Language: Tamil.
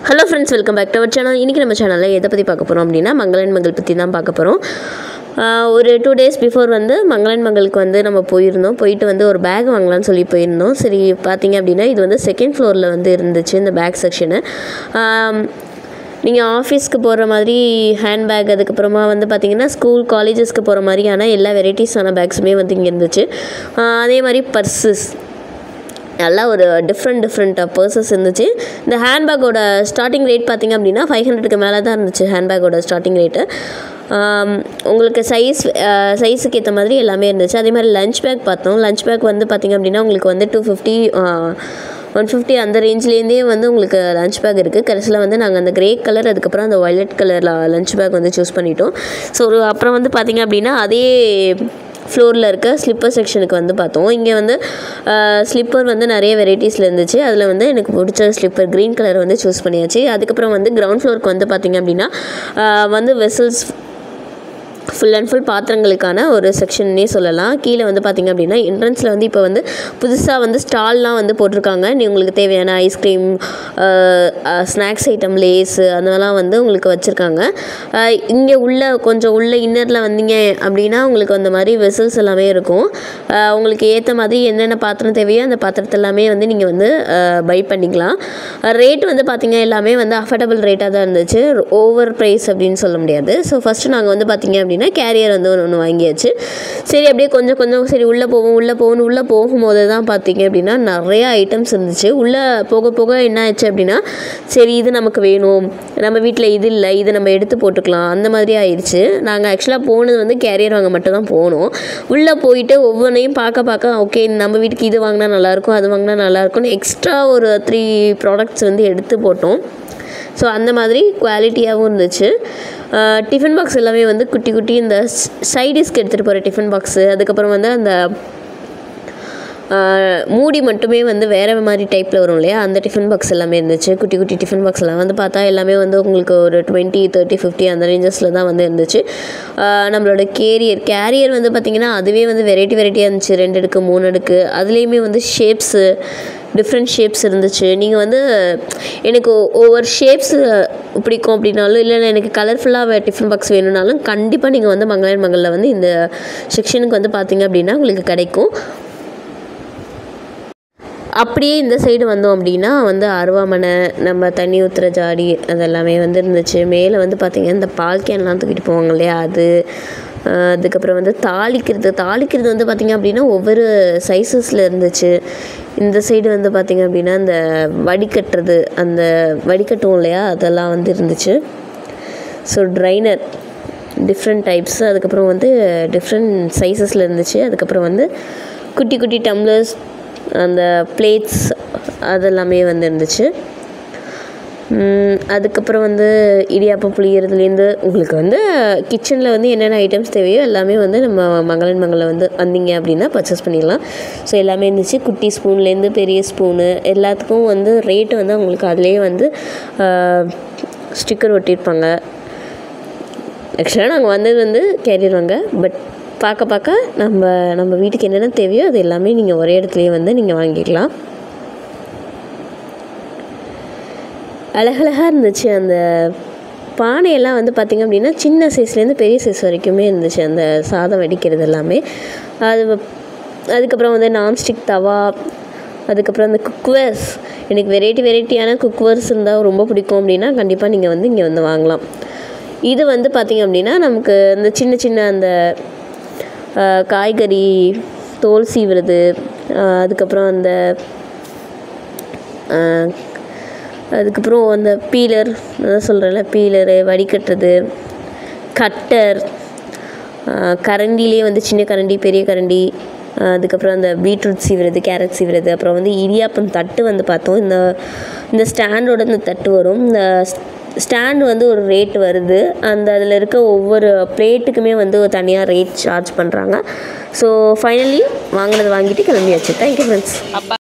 Hello friends, welcome back to our channel. இன்றைக்கி நம்ம சேனலில் எதை பற்றி பார்க்க போகிறோம் அப்படின்னா மங்களன் மங்கள் பற்றி தான் பார்க்க போகிறோம். ஒரு 2 days பிஃபோர் வந்து மங்களன் மங்களுக்கு வந்து நம்ம போயிட்டு வந்து ஒரு பேக் வாங்கலாம்னு சொல்லி போயிருந்தோம். சரி பார்த்தீங்க அப்படின்னா இது வந்து 2nd floor வந்து இருந்துச்சு இந்த பேக் செக்ஷனு. நீங்கள் ஆஃபீஸ்க்கு போகிற மாதிரி ஹேண்ட்பேக், அதுக்கப்புறமா வந்து பார்த்திங்கன்னா ஸ்கூல் காலேஜஸ்க்கு போகிற மாதிரியான எல்லா வெரைட்டிஸான பேக்ஸுமே வந்து இங்கே இருந்துச்சு. அதே மாதிரி பர்ஸஸ், நல்லா ஒரு டிஃப்ரெண்ட் பர்சஸ் இருந்துச்சு. இந்த ஹேண்ட்பேக்கோட ஸ்டார்டிங் ரேட் பார்த்திங்க அப்படின்னா 500க்கு மேலே தான் இருந்துச்சு ஹேண்ட்பேக்கோட ஸ்டார்டிங் ரேட்டு. உங்களுக்கு சைஸுக்கு ஏற்ற மாதிரி எல்லாமே இருந்துச்சு. அதே மாதிரி லஞ்ச் பேக் பார்த்தோம். லஞ்ச் பேக் வந்து பார்த்திங்க அப்படின்னா உங்களுக்கு வந்து 250 150 அந்த ரேஞ்ச்லேருந்தே வந்து உங்களுக்கு லஞ்ச் பேக் இருக்குது. கடைசியில் வந்து நாங்கள் அந்த கிரே கலர், அதுக்கப்புறம் அந்த வயலட் கலர் லஞ்ச் பேக் வந்து சூஸ் பண்ணிட்டோம். ஸோ அப்புறம் வந்து பார்த்திங்க அப்படின்னா அதே ஃப்ளோரில் இருக்க ஸ்லிப்பர் செக்ஷனுக்கு வந்து பார்த்தோம். இங்கே வந்து ஸ்லிப்பர் வந்து நிறைய வெரைட்டிஸில் இருந்துச்சு. அதில் வந்து எனக்கு பிடிச்ச ஸ்லிப்பர் க்ரீன் கலர் வந்து சூஸ் பண்ணியாச்சு. அதுக்கப்புறம் வந்து கிரவுண்ட் ஃப்ளோருக்கு வந்து பார்த்திங்க அப்படின்னா வந்து வெசல்ஸ், ஃபுல் அண்ட் ஃபுல் பாத்திரங்களுக்கான ஒரு செக்ஷன்னே சொல்லலாம். கீழே வந்து பார்த்திங்க அப்படின்னா என்ட்ரன்ஸில் வந்து இப்போ வந்து புதுசாக வந்து ஸ்டால்லாம் வந்து போட்டிருக்காங்க. உங்களுக்கு தேவையான ஐஸ்கிரீம், ஸ்நாக்ஸ் ஐட்டம், லேஸு அதெல்லாம் வந்து உங்களுக்கு வச்சுருக்காங்க. இங்கே கொஞ்சம் உள்ள இன்னரில் வந்தீங்க அப்படின்னா உங்களுக்கு அந்த மாதிரி வெசல்ஸ் எல்லாமே இருக்கும். உங்களுக்கு ஏற்ற மாதிரி என்னென்ன பாத்திரம் தேவையோ அந்த பாத்திரத்தை எல்லாமே வந்து நீங்கள் வந்து பை பண்ணிக்கலாம். ரேட் வந்து பார்த்திங்க எல்லாமே வந்து அஃபோர்டபுள் ரேட்டாக தான் இருந்துச்சு. ஓவர் ப்ரைஸ் அப்படின்னு சொல்ல முடியாது. ஸோ ஃபஸ்ட்டு நாங்கள் வந்து பார்த்திங்க அப்படின்னா கேரியர் வந்து ஒன்று வாங்கியாச்சு. சரி அப்படியே கொஞ்சம் சரி உள்ளே போகும்போது தான் பார்த்திங்க அப்படின்னா நிறையா ஐட்டம்ஸ் இருந்துச்சு. உள்ளே போக என்ன ஆச்சு அப்படின்னா, சரி இது நமக்கு வேணும், நம்ம வீட்டில் இது இல்லை, இது நம்ம எடுத்து போட்டுக்கலாம், அந்த மாதிரி ஆயிடுச்சு. நாங்கள் ஆக்சுவலாக போனது வந்து கேரியர் வாங்க மட்டும் தான் போனோம். உள்ளே போயிட்டு ஒவ்வொன்றையும் பார்க்க ஓகே நம்ம வீட்டுக்கு இது வாங்கினா நல்லாயிருக்கும், அது வாங்கினா நல்லாயிருக்கும்னு எக்ஸ்ட்ரா ஒரு 3 ப்ராடக்ட்ஸ் வந்து எடுத்து போட்டோம். ஸோ அந்த மாதிரி குவாலிட்டியாகவும் இருந்துச்சு. டிஃபன் பாக்ஸ் எல்லாமே வந்து குட்டி இந்த சைடிஷ்க்கு எடுத்துகிட்டு போகிற டிஃபன் பாக்ஸு, அதுக்கப்புறம் வந்து அந்த மூடி மட்டுமே வந்து வேறு மாதிரி டைப்பில் வரும் இல்லையா, அந்த டிஃபன் பாக்ஸ் எல்லாமே இருந்துச்சு. குட்டி டிஃபன் பாக்ஸ் எல்லாம் வந்து பார்த்தா எல்லாமே வந்து உங்களுக்கு ஒரு 20, 30, 50 அந்த ரேஞ்சஸில் தான் வந்து இருந்துச்சு. நம்மளோட கேரியர் வந்து பார்த்திங்கன்னா அதுவே வந்து வெரைட்டியாக இருந்துச்சு. 2 அடுக்கு 3 அடுக்கு, அதுலேயுமே வந்து டிஃப்ரெண்ட் ஷேப்ஸ் இருந்துச்சு. நீங்கள் வந்து எனக்கு ஒவ்வொரு ஷேப்ஸ் பிடிக்கும் அப்படின்னாலும், இல்லை எனக்கு கலர்ஃபுல்லாக டிஃபன் பாக்ஸ் வேணும்னாலும் கண்டிப்பாக நீங்கள் வந்து மங்களன் மங்களில் வந்து இந்த செக்ஷனுக்கு வந்து பார்த்திங்க அப்படின்னா உங்களுக்கு கிடைக்கும். அப்படியே இந்த சைடு வந்தோம் அப்படின்னா வந்து அருவாமனை, நம்ம தண்ணி ஊற்றுற ஜாடி அதெல்லாமே வந்து இருந்துச்சு. மேலே வந்து பார்த்திங்கன்னா இந்த பால் கேன்லாம் தூக்கிட்டு போவாங்க இல்லையா அது, அதுக்கப்புறம் வந்து தாளிக்கிறது வந்து பார்த்திங்க அப்படின்னா ஒவ்வொரு சைஸஸில் இருந்துச்சு. இந்த சைடு வந்து பார்த்திங்க அப்படின்னா இந்த வடிகட்டுவோம் இல்லையா அதெல்லாம் வந்து இருந்துச்சு. ஸோ ட்ரைனர் டிஃப்ரெண்ட் டைப்ஸ், அதுக்கப்புறம் வந்து டிஃப்ரெண்ட் சைஸஸில் இருந்துச்சு. அதுக்கப்புறம் வந்து குட்டி டம்ளர்ஸ், அந்த பிளேட்ஸ் அதெல்லாமே வந்து இருந்துச்சு. அதுக்கப்புறம் வந்து இடியாப்பம் புளியறதுலேருந்து உங்களுக்கு வந்து கிச்சனில் வந்து என்னென்ன ஐட்டம்ஸ் தேவையோ எல்லாமே வந்து நம்ம மங்களன் மங்களில் வந்து வந்தீங்க அப்படின்னா பர்ச்சேஸ் பண்ணிடலாம். ஸோ எல்லாமே இருந்துச்சு. குட்டி ஸ்பூன்லேருந்து பெரிய ஸ்பூனு எல்லாத்துக்கும் வந்து ரேட்டு வந்து அவங்களுக்கு அதிலே வந்து ஸ்டிக்கர் ஒட்டியிருப்பாங்க. ஆக்சுவலாக நாங்கள் வந்தது வந்து கேரியர் வாங்க, பட் பார்க்க நம்ம வீட்டுக்கு என்னென்ன தேவையோ அது எல்லாமே நீங்கள் ஒரே இடத்துலையே வந்து நீங்கள் வாங்கிக்கலாம். அழகழகாக இருந்துச்சு. அந்த பானையெல்லாம் வந்து பார்த்திங்க அப்படின்னா சின்ன சைஸ்லேருந்து பெரிய சைஸ் வரைக்குமே இருந்துச்சு. அந்த சாதம் வடிக்கிறது எல்லாமே. அதுக்கப்புறம் வந்து நான்ஸ்டிக் தவா, அதுக்கப்புறம் அந்த குக்வேர்ஸ், எனக்கு வெரைட்டியான குக்வேர்ஸ் இருந்தால் ரொம்ப பிடிக்கும் அப்படின்னா கண்டிப்பாக நீங்கள் வந்து இங்கே வந்து வாங்கலாம். இது வந்து பார்த்திங்க அப்படின்னா நமக்கு அந்த சின்ன அந்த காய்கறி தோல் சீவுறது, அதுக்கப்புறம் அதுக்கப்புறம் அந்த பீலர், அதான் சொல்கிறேன்ல, பீலரு, வடிகட்டுறது, கட்டர், கரண்டிலே வந்து சின்ன கரண்டி, பெரிய கரண்டி, அதுக்கப்புறம் அந்த பீட்ரூட் சீவுறது, கேரட் சீவுறது, அப்புறம் வந்து இடியாப்பம் தட்டு வந்து பார்த்தோம். இந்த ஸ்டாண்டோட இந்த தட்டு வரும். இந்த ஸ்டாண்டு வந்து ஒரு ரேட் வருது. அதில் இருக்க ஒவ்வொரு பிளேட்டுக்குமே வந்து ஒரு தனியாக ரேட் சார்ஜ் பண்ணுறாங்க. ஸோ ஃபைனலி வாங்கிட்டு கிளம்பியாச்சு. Thank you friends.